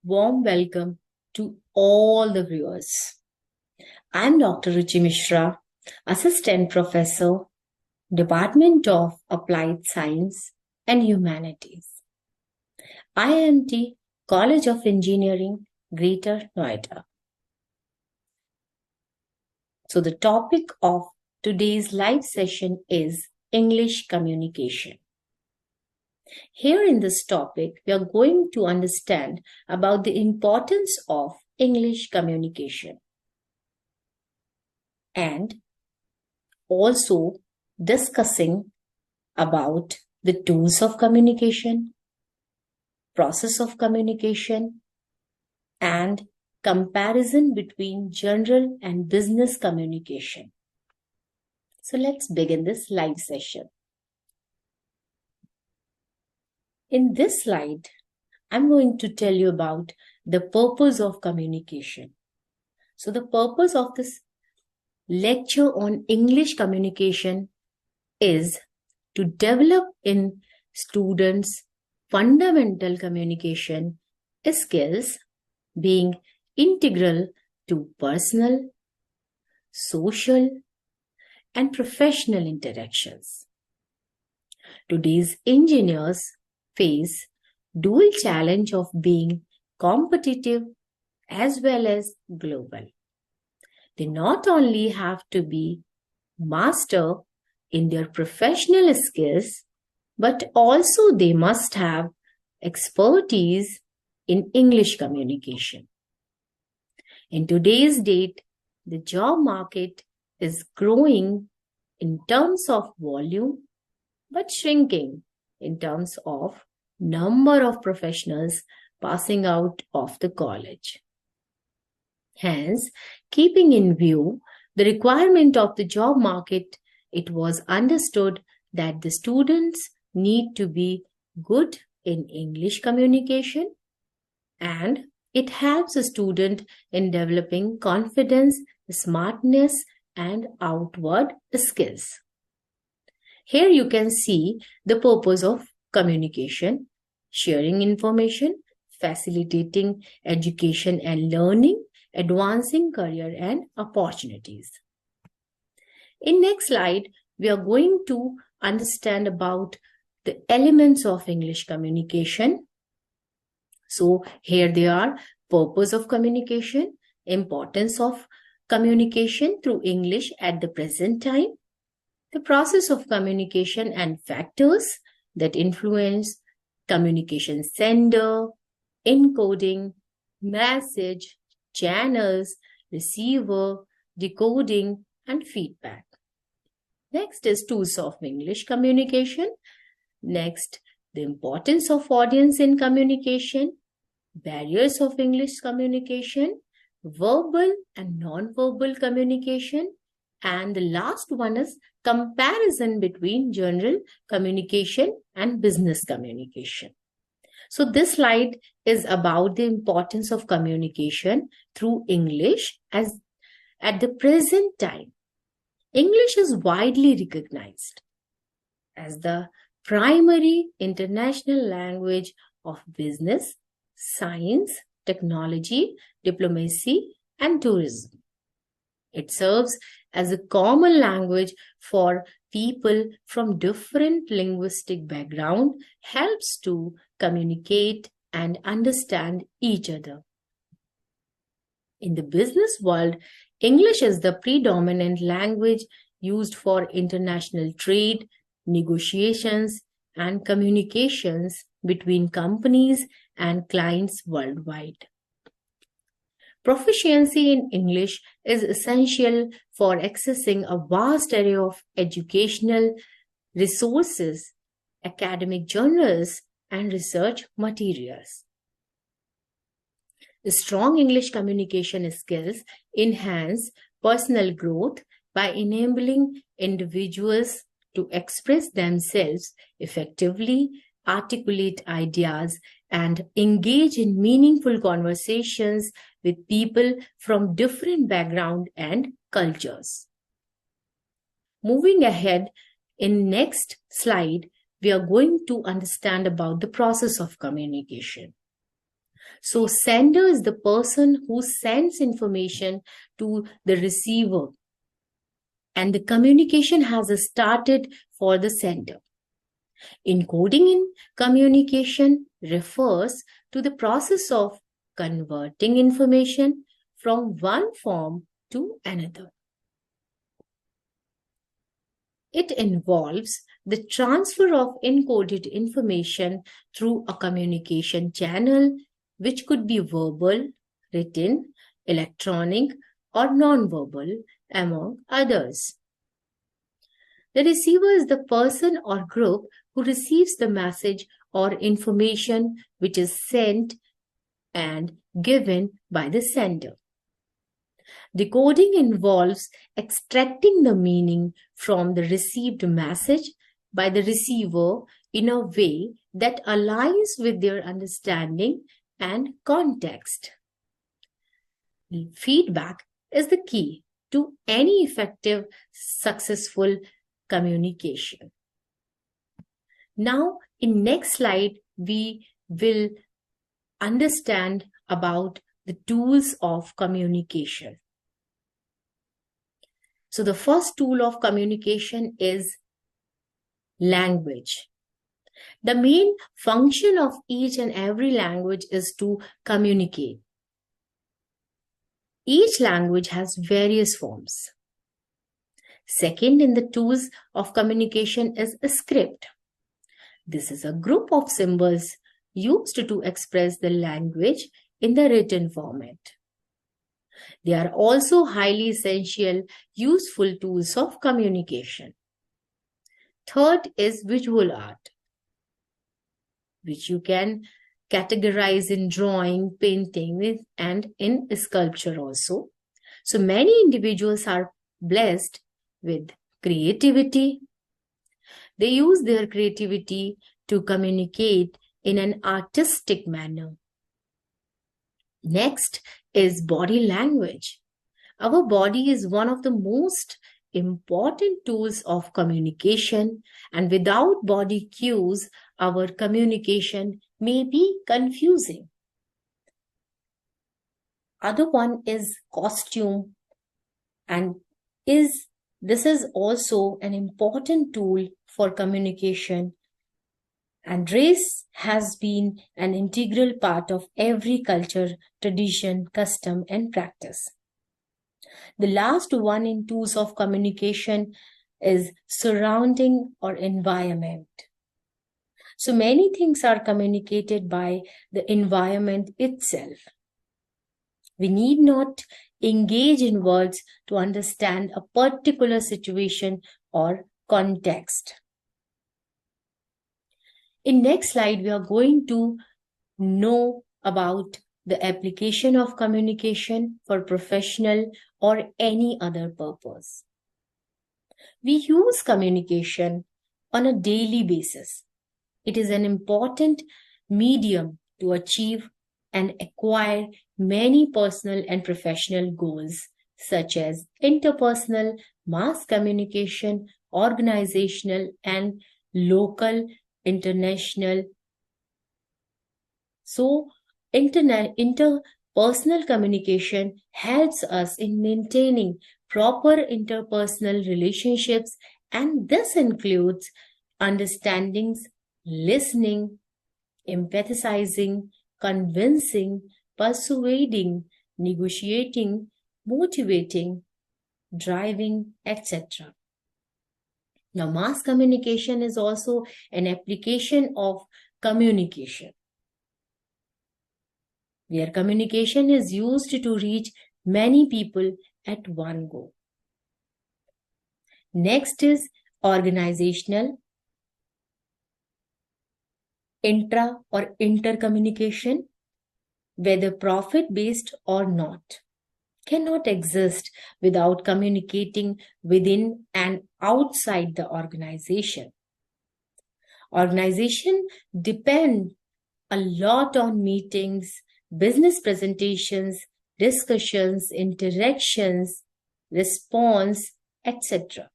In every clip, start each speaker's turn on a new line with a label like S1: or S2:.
S1: warm welcome to all the viewers. I'm Dr. Ruchi Mishra, Assistant Professor, Department of Applied Science and Humanities, IIMT College of Engineering, Greater Noida. So the topic of today's live session is English communication. Here in this topic, we are going to understand about the importance of English communication and also discussing about the tools of communication, process of communication, and comparison between general and business communication. So let's begin this live session. In this slide, I'm going to tell you about the purpose of communication. So the purpose of this lecture on English communication is to develop in students fundamental communication skills being integral to personal, social, and professional interactions. Today's engineers face dual challenge of being competitive as well as global. They not only have to be master in their professional skills, but also they must have expertise in English communication. In today's date, the job market is growing in terms of volume, but shrinking in terms of number of professionals passing out of the college. Hence, keeping in view the requirement of the job market, it was understood that the students need to be good in English communication, and it helps a student in developing confidence, smartness, and outward skills. Here you can see the purpose of communication: sharing information, facilitating education and learning, advancing career and opportunities. In next slide, we are going to understand about the elements of English communication. So here they are: purpose of communication, importance of communication through English at the present time, the process of communication and factors that influence communication sender, encoding, message, channels, receiver, decoding, and feedback. Next is tools of English communication. Next, the importance of audience in communication, barriers of English communication, verbal and non-verbal communication, and the last one is comparison between general communication and business communication. So this slide is about the importance of communication through English as at the present time. English is widely recognized as the primary international language of business, science, technology, diplomacy, and tourism. It serves as a common language for people from different linguistic background, helps to communicate and understand each other. In the business world, English is the predominant language used for international trade, negotiations, and communications between companies and clients worldwide. Proficiency in English is essential for accessing a vast array of educational resources, academic journals, and research materials. Strong English communication skills enhance personal growth by enabling individuals to express themselves effectively, articulate ideas, and engage in meaningful conversations with people from different backgrounds and cultures. Moving ahead, in next slide, we are going to understand about the process of communication. So sender is the person who sends information to the receiver, and the communication has started for the sender. Encoding in communication refers to the process of converting information from one form to another. It involves the transfer of encoded information through a communication channel, which could be verbal, written, electronic, or non-verbal, among others. The receiver is the person or group who receives the message or information which is sent and given by the sender. Decoding involves extracting the meaning from the received message by the receiver in a way that aligns with their understanding and context. Feedback is the key to any effective, successful communication. Now, in next slide, we will understand about the tools of communication. So the first tool of communication is language. The main function of each and every language is to communicate. Each language has various forms. Second in the tools of communication is a script. This is a group of symbols used to express the language in the written format. They are also highly essential, useful tools of communication. Third is visual art, which you can categorize in drawing, painting, and in sculpture also. So many individuals are blessed with creativity. They use their creativity to communicate in an artistic manner. Next is body language. Our body is one of the most important tools of communication, and without body cues, our communication may be confusing. Other one is costume, and this is also an important tool for communication. And dress has been an integral part of every culture, tradition, custom, and practice. The last one in tools of communication is surrounding or environment. So many things are communicated by the environment itself. We need not engage in words to understand a particular situation or context. In next slide, we are going to know about the application of communication for professional or any other purpose. We use communication on a daily basis. It is an important medium to achieve and acquire many personal and professional goals, such as interpersonal, mass communication, organizational, and local, international. So, interpersonal communication helps us in maintaining proper interpersonal relationships, and this includes understandings, listening, empathizing, convincing, persuading, negotiating, motivating, driving, etc. Now, mass communication is also an application of communication, where communication is used to reach many people at one go. Next is organizational, intra or intercommunication, whether profit-based or not, cannot exist without communicating within and outside the organization. Organization depend a lot on meetings, business presentations, discussions, interactions, response, etc.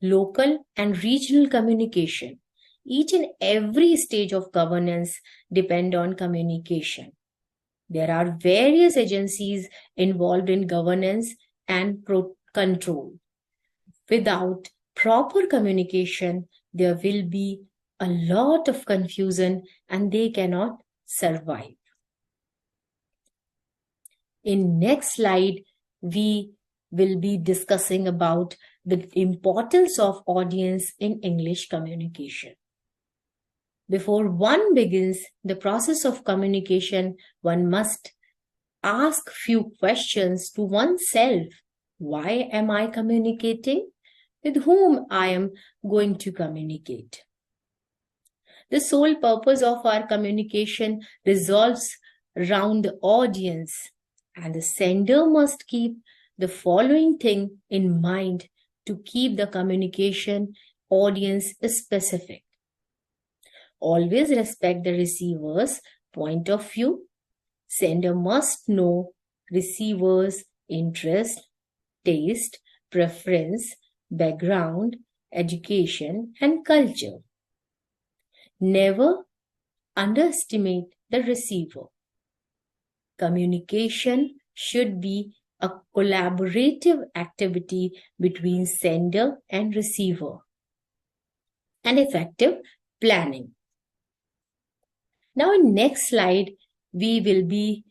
S1: Local and regional communication Each and every stage of governance depend on communication. There are various agencies involved in governance and control. Without proper communication, there will be a lot of confusion and they cannot survive. In next slide, we will be discussing about the importance of audience in English communication. Before one begins the process of communication, one must ask few questions to oneself. Why am I communicating? With whom I am going to communicate? The sole purpose of our communication revolves around the audience, and the sender must keep the following thing in mind to keep the communication audience specific. Always respect the receiver's point of view. Sender must know receiver's interest, taste, preference, background, education, and culture. Never underestimate the receiver. Communication should be a collaborative activity between sender and receiver, and effective planning. Now in next slide, we will be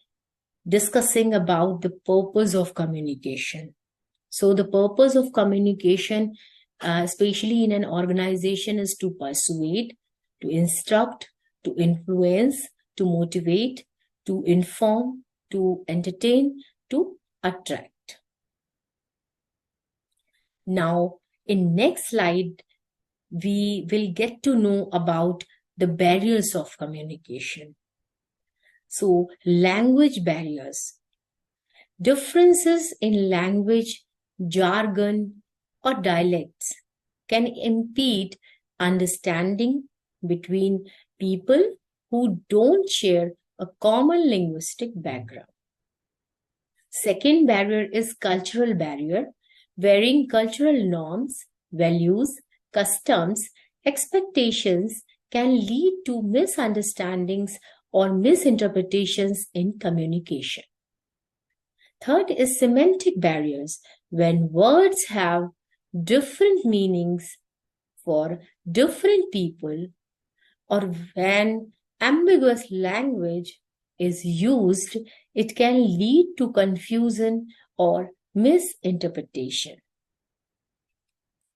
S1: discussing about the purpose of communication. So the purpose of communication, especially in an organization, is to persuade, to instruct, to influence, to motivate, to inform, to entertain, to attract. Now, in next slide, we will get to know about the barriers of communication. So, language barriers. Differences in language, jargon, or dialects can impede understanding between people who don't share a common linguistic background. Second barrier is cultural barrier. Varying cultural norms, values, customs, expectations can lead to misunderstandings or misinterpretations in communication. Third is semantic barriers. When words have different meanings for different people, or when ambiguous language is used, it can lead to confusion or misinterpretation.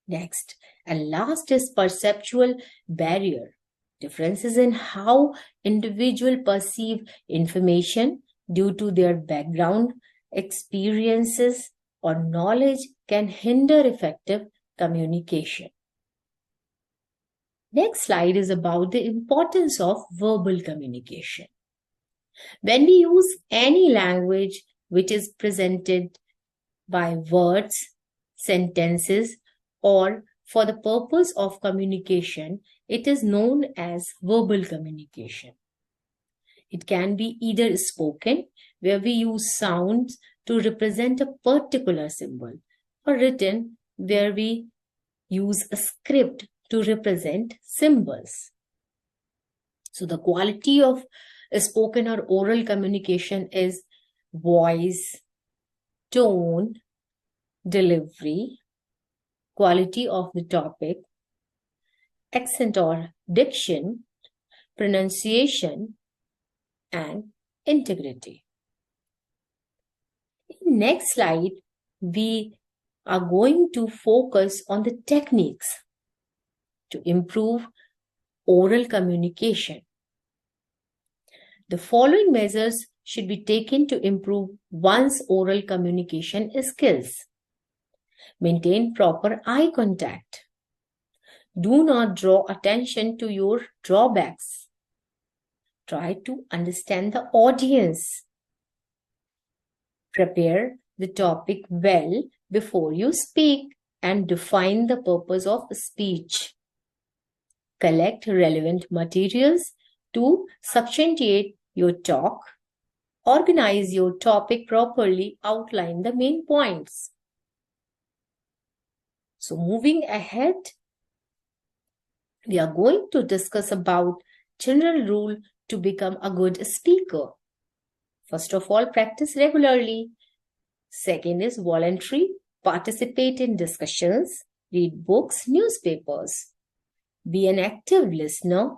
S1: Next, and last is perceptual barrier. Differences in how individuals perceive information due to their background, experiences, or knowledge can hinder effective communication. Next slide is about the importance of verbal communication. When we use any language which is presented by words, sentences, or for the purpose of communication, it is known as verbal communication. It can be either spoken, where we use sounds to represent a particular symbol, or written, where we use a script to represent symbols. So the quality of spoken or oral communication is voice, tone, delivery, quality of the topic, accent or diction, pronunciation, and integrity. In next slide, we are going to focus on the techniques to improve oral communication. The following measures should be taken to improve one's oral communication skills. Maintain proper eye contact. Do not draw attention to your drawbacks. Try to understand the audience. Prepare the topic well before you speak and define the purpose of speech. Collect relevant materials to substantiate your talk. Organize your topic properly. Outline the main points. So moving ahead, We are going to discuss about general rule to become a good speaker. First of all, practice regularly. Second is voluntary. Participate in discussions, read books, newspapers. Be an active listener.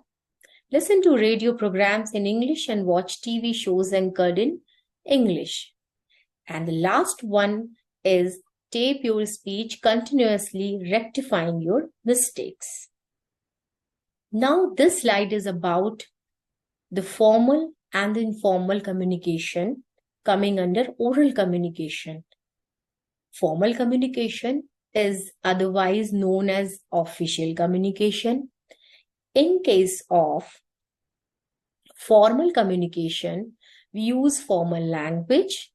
S1: Listen to radio programs in English and watch TV shows anchored in English. And the last one is tape your speech continuously, rectifying your mistakes. Now, this slide is about the formal and the informal communication coming under oral communication. Formal communication is otherwise known as official communication. In case of formal communication, we use formal language.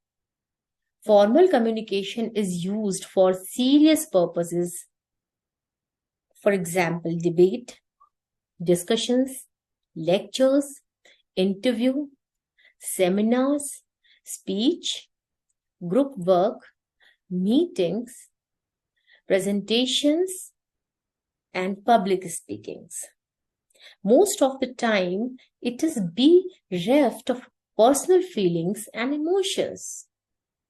S1: Formal communication is used for serious purposes. For example, debate, discussions, lectures, interview, seminars, speech, group work, meetings, presentations, and public speakings. Most of the time, it is bereft of personal feelings and emotions.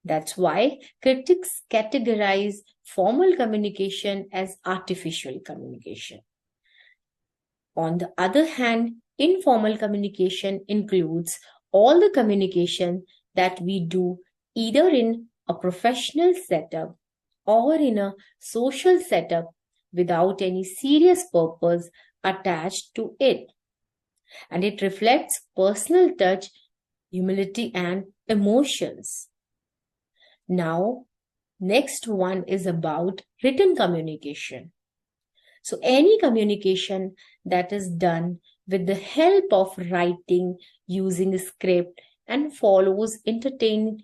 S1: That's why critics categorize formal communication as artificial communication. On the other hand, informal communication includes all the communication that we do either in a professional setup or in a social setup without any serious purpose attached to it. And it reflects personal touch, humility, and emotions. Now, next one is about written communication. So any communication that is done with the help of writing using a script and follows entertaining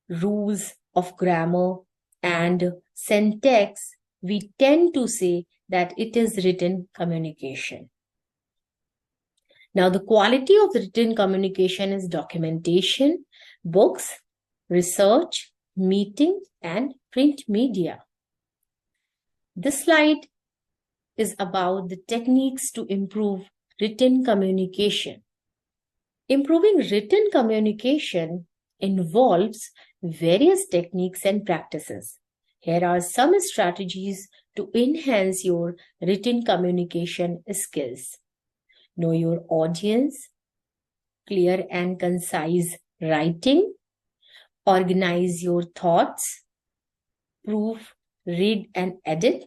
S1: rules of grammar and syntax, we tend to say that it is written communication. Now, the quality of the written communication is documentation, books, research, meeting, and print media. This slide is about the techniques to improve written communication. Improving written communication involves various techniques and practices. Here are some strategies to enhance your written communication skills. Know your audience, clear and concise writing, organize your thoughts, proof, read and edit,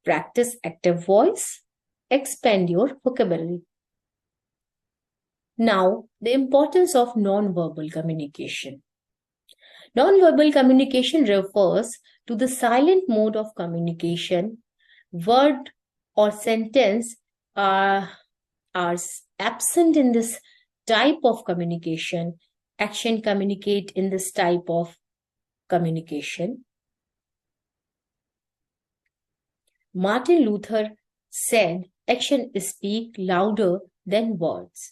S1: practice active voice, expand your vocabulary. Now, the importance of non-verbal communication. Non-verbal communication refers to the silent mode of communication. Word or sentence are absent in this type of communication. Action communicate in this type of communication. Martin Luther said, "Action speaks louder than words."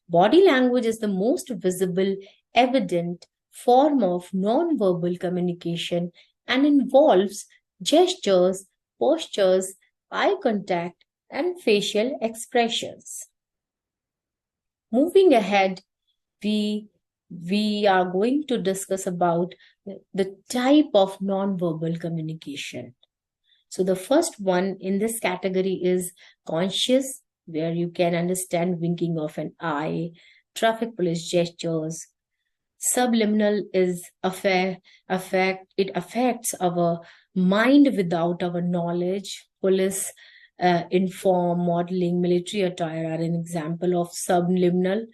S1: Body language is the most visible, evident form of non-verbal communication and involves gestures, postures, eye contact, and facial expressions. Moving ahead, we are going to discuss about the type of non-verbal communication. So the first one in this category is conscious, where you can understand winking of an eye, traffic police gestures. Subliminal is it affects our mind without our knowledge. Police, inform, modeling, military attire are an example of subliminal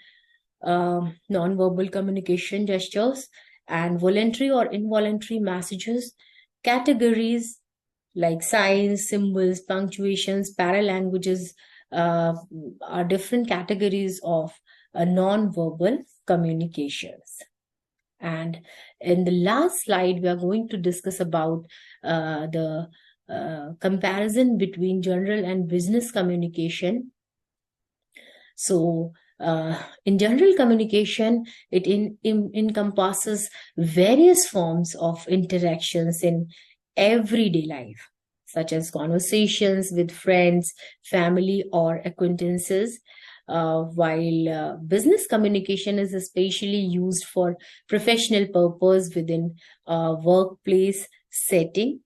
S1: non-verbal communication gestures. And voluntary or involuntary messages, categories like signs, symbols, punctuations, paralanguages are different categories of non-verbal communications. And in the last slide, we are going to discuss about the comparison between general and business communication. So, in general communication, it encompasses various forms of interactions in everyday life, such as conversations with friends, family, or acquaintances. While business communication is especially used for professional purpose within a workplace setting.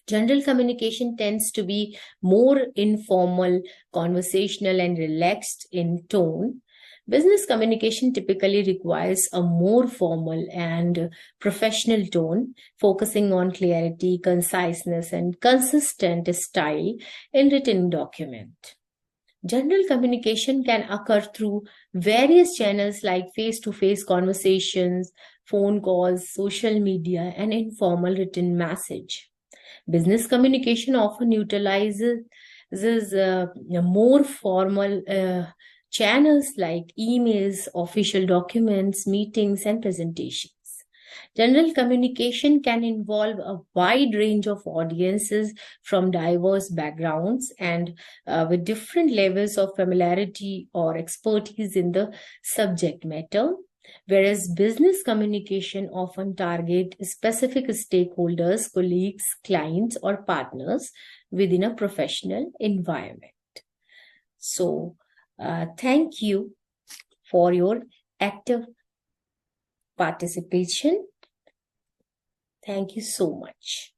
S1: General communication tends to be more informal, conversational, and relaxed in tone. Business communication typically requires a more formal and professional tone, focusing on clarity, conciseness, and consistent style in written document. General communication can occur through various channels like face-to-face conversations, phone calls, social media, and informal written message. Business communication often utilizes more formal channels like emails, official documents, meetings, and presentations. General communication can involve a wide range of audiences from diverse backgrounds and with different levels of familiarity or expertise in the subject matter, whereas business communication often target specific stakeholders, colleagues, clients, or partners within a professional environment. So, thank you for your active participation. Thank you so much.